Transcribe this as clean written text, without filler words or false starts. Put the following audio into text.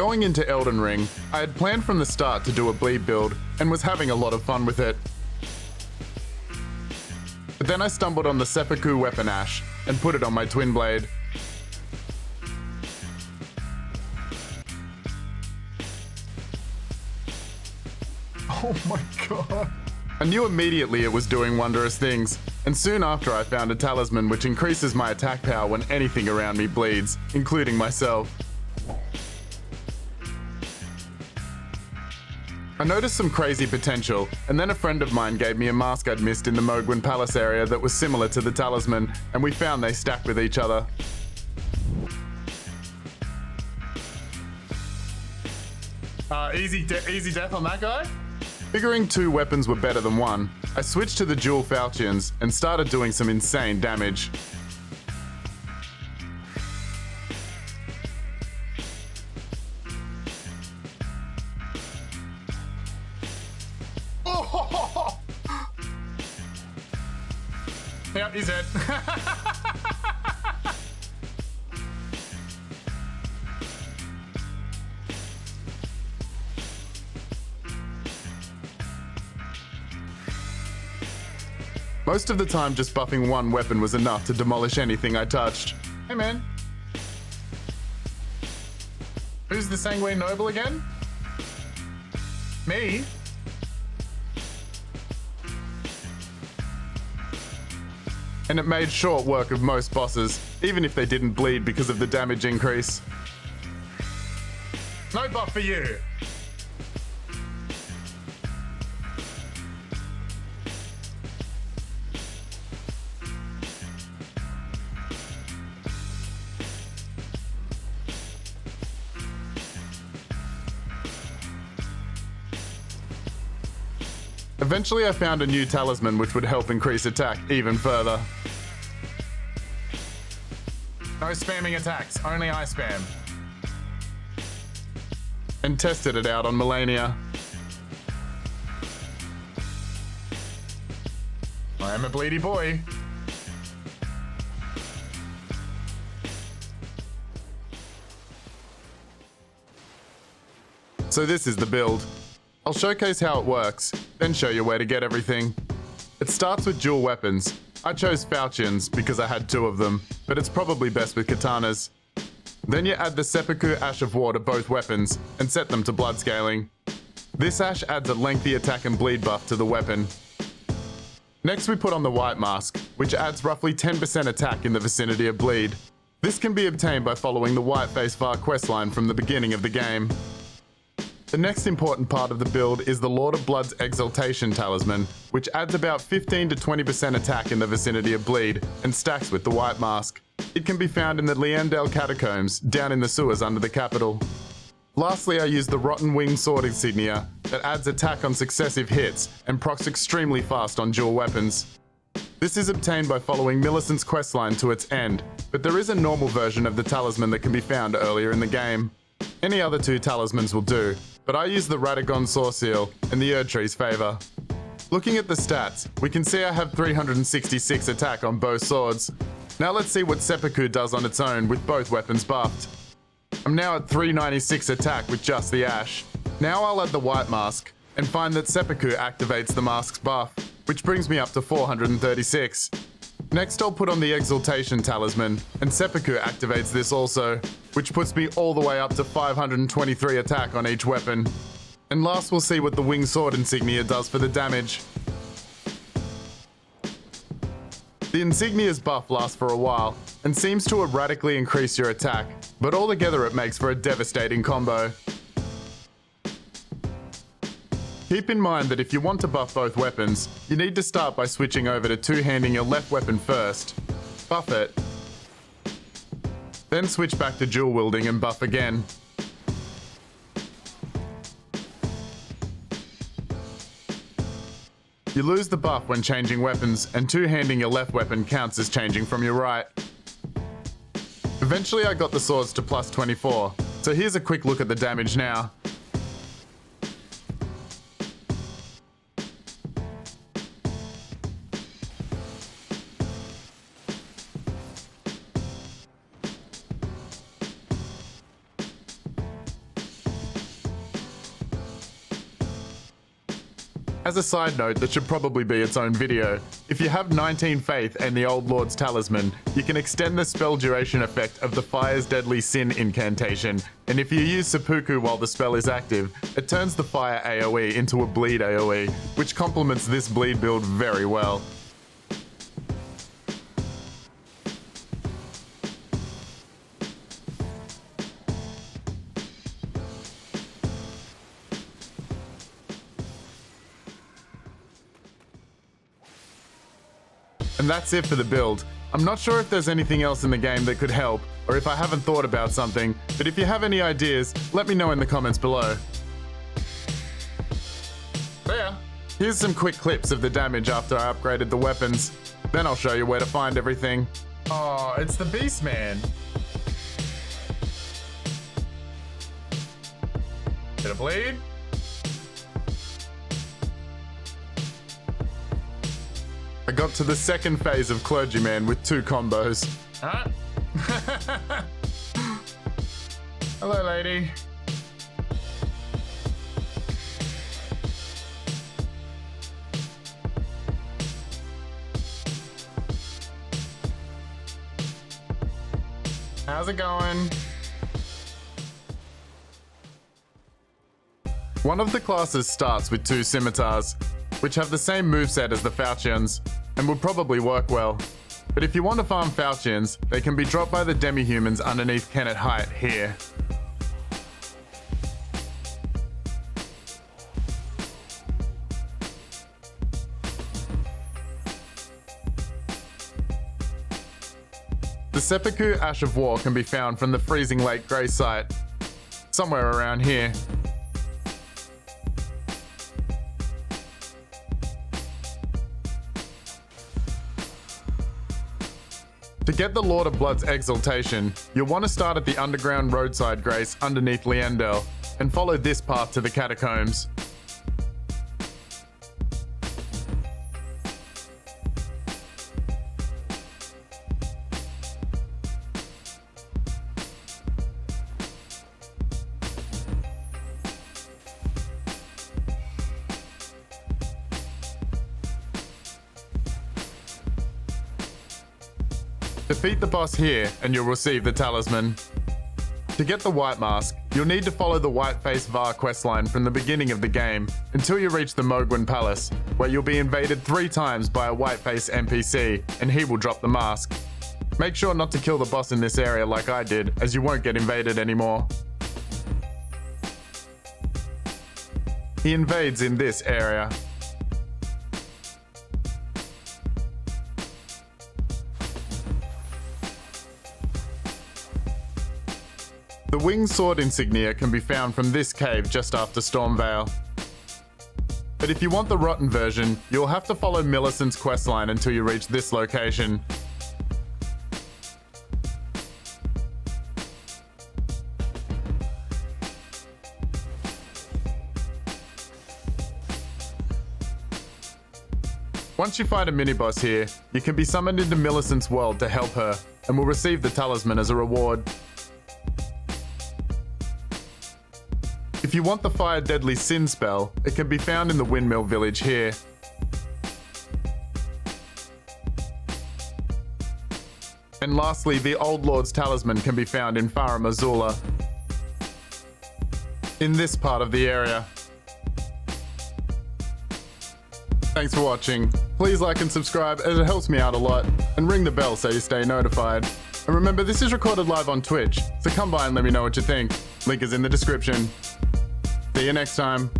Going into Elden Ring, I had planned from the start to do a bleed build and was having a lot of fun with it. But then I stumbled on the Seppuku weapon ash and put it on my twin blade. Oh my god. I knew immediately it was doing wondrous things, and soon after I found a talisman which increases my attack power when anything around me bleeds, including myself. I noticed some crazy potential, and then a friend of mine gave me a mask I'd missed in the Mohgwyn Palace area that was similar to the talisman, and we found they stack with each other. Easy death on that guy? Figuring 2 weapons were better than 1, I switched to the dual Falchions and started doing some insane damage. Yep, he's dead. Most of the time, just buffing 1 weapon was enough to demolish anything I touched. Hey man. Who's the Sanguine Noble again? Me? And it made short work of most bosses, even if they didn't bleed because of the damage increase. No buff for you! Eventually I found a new talisman which would help increase attack even further. No spamming attacks, only I spam. And tested it out on Melania. I am a bleedy boy. So this is the build. I'll showcase how it works, then show you where to get everything. It starts with dual weapons. I chose falchions because I had 2 of them, but it's probably best with katanas. Then you add the Seppuku Ash of War to both weapons and set them to blood scaling. This ash adds a lengthy attack and bleed buff to the weapon. Next we put on the White Mask, which adds roughly 10% attack in the vicinity of bleed. This can be obtained by following the White-Faced Varre questline from the beginning of the game. The next important part of the build is the Lord of Blood Exultation Talisman, which adds about 15 to 20% attack in the vicinity of bleed and stacks with the White Mask. It can be found in the Lydendell Catacombs, down in the sewers under the capital. Lastly, I use the Rotten Winged Sword Insignia that adds attack on successive hits and procs extremely fast on dual weapons. This is obtained by following Millicent's questline to its end, but there is a normal version of the talisman that can be found earlier in the game. Any other 2 talismans will do, but I use the Radagon Saw Seal and the Erdtree's Favor. Looking at the stats, we can see I have 366 attack on both swords. Now let's see what Seppuku does on its own with both weapons buffed. I'm now at 396 attack with just the ash. Now I'll add the White Mask and find that Seppuku activates the mask's buff, which brings me up to 436. Next I'll put on the Exultation Talisman, and Seppuku activates this also, which puts me all the way up to 523 attack on each weapon. And last we'll see what the Winged Sword Insignia does for the damage. The Insignia's buff lasts for a while, and seems to erratically increase your attack, but altogether it makes for a devastating combo. Keep in mind that if you want to buff both weapons, you need to start by switching over to 2-handing your left weapon first. Buff it. Then switch back to dual wielding and buff again. You lose the buff when changing weapons, and 2-handing your left weapon counts as changing from your right. Eventually I got the swords to plus 24, so here's a quick look at the damage now. As a side note, that should probably be its own video. If you have 19 Faith and the Old Lord's Talisman, you can extend the spell duration effect of the Fire's Deadly Sin incantation, and if you use Seppuku while the spell is active, it turns the Fire AoE into a Bleed AoE, which complements this Bleed build very well. And that's it for the build. I'm not sure if there's anything else in the game that could help, or if I haven't thought about something, but if you have any ideas, let me know in the comments below. There. Here's some quick clips of the damage after I upgraded the weapons. Then I'll show you where to find everything. Oh, it's the Beast Man. Bit of bleed. I got to the second phase of Clergyman with 2 combos. Huh? Hello, lady. How's it going? One of the classes starts with 2 scimitars, which have the same moveset as the Falchions, and would probably work well. But if you want to farm Falchions, they can be dropped by the demi-humans underneath Kennet Height here. The Seppuku Ash of War can be found from the Freezing Lake Grace site, somewhere around here. To get the Lord of Blood's Exultation, you'll want to start at the Underground Roadside Grace underneath Lydendell, and follow this path to the Catacombs. Defeat the boss here and you'll receive the Talisman. To get the White Mask, you'll need to follow the White-Faced Varre questline from the beginning of the game until you reach the Mohgwyn Palace, where you'll be invaded 3 times by a white-faced NPC and he will drop the mask. Make sure not to kill the boss in this area like I did, as you won't get invaded anymore. He invades in this area. The winged sword insignia can be found from this cave just after Stormvale. But if you want the rotten version, you'll have to follow Millicent's questline until you reach this location. Once you find a mini-boss here, you can be summoned into Millicent's world to help her, and will receive the Talisman as a reward. If you want the Fire Deadly Sin spell, it can be found in the Windmill Village here. And lastly, the Old Lord's Talisman can be found in Farum Azula, in this part of the area. Thanks for watching. Please like and subscribe as it helps me out a lot, and ring the bell so you stay notified. And remember, this is recorded live on Twitch, so come by and let me know what you think. Link is in the description. See you next time.